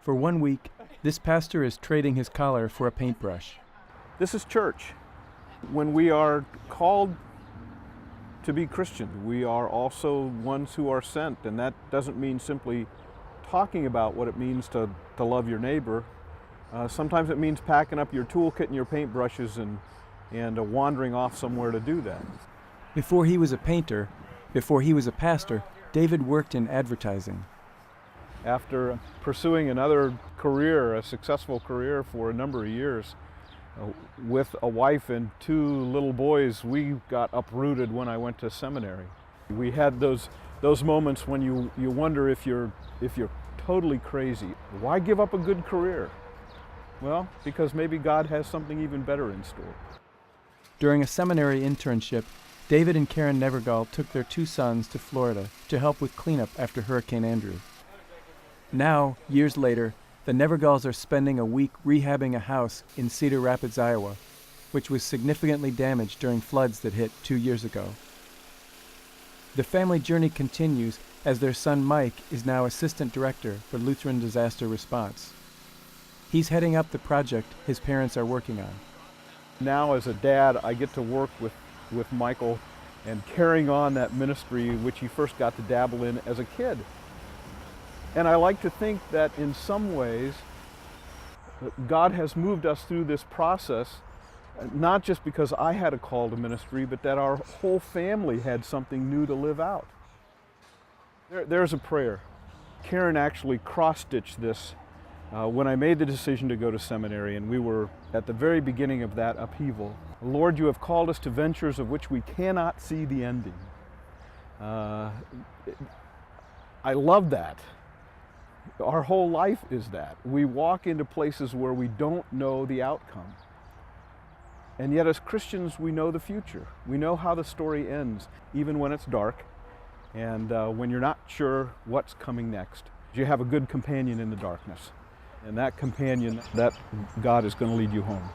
For 1 week, this pastor is trading his collar for a paintbrush. This is church. When we are called to be Christian, we are also ones who are sent, and that doesn't mean simply talking about what it means to love your neighbor. Sometimes it means packing up your toolkit and your paintbrushes and wandering off somewhere to do that. Before he was a painter, before he was a pastor, David worked in advertising. After pursuing another career, a successful career for a number of years, with a wife and 2 little boys, we got uprooted when I went to seminary. We had those moments when you wonder if you're totally crazy. Why give up a good career? Well, because maybe God has something even better in store. During a seminary internship, David and Karen Nevergall took their 2 sons to Florida to help with cleanup after Hurricane Andrew. Now, years later, the Nevergalls are spending a week rehabbing a house in Cedar Rapids, Iowa, which was significantly damaged during floods that hit 2 years ago. The family journey continues as their son Mike is now assistant director for Lutheran Disaster Response. He's heading up the project his parents are working on. Now as a dad, I get to work with Michael and carrying on that ministry which he first got to dabble in as a kid. And I like to think that in some ways, God has moved us through this process, not just because I had a call to ministry, but that our whole family had something new to live out. There's a prayer. Karen actually cross-stitched this when I made the decision to go to seminary, and we were at the very beginning of that upheaval. Lord, you have called us to ventures of which we cannot see the ending. I love that. Our whole life is that. We walk into places where we don't know the outcome. And yet as Christians, we know the future. We know how the story ends, even when it's dark and when you're not sure what's coming next. You have a good companion in the darkness. And that companion, that God is going to lead you home.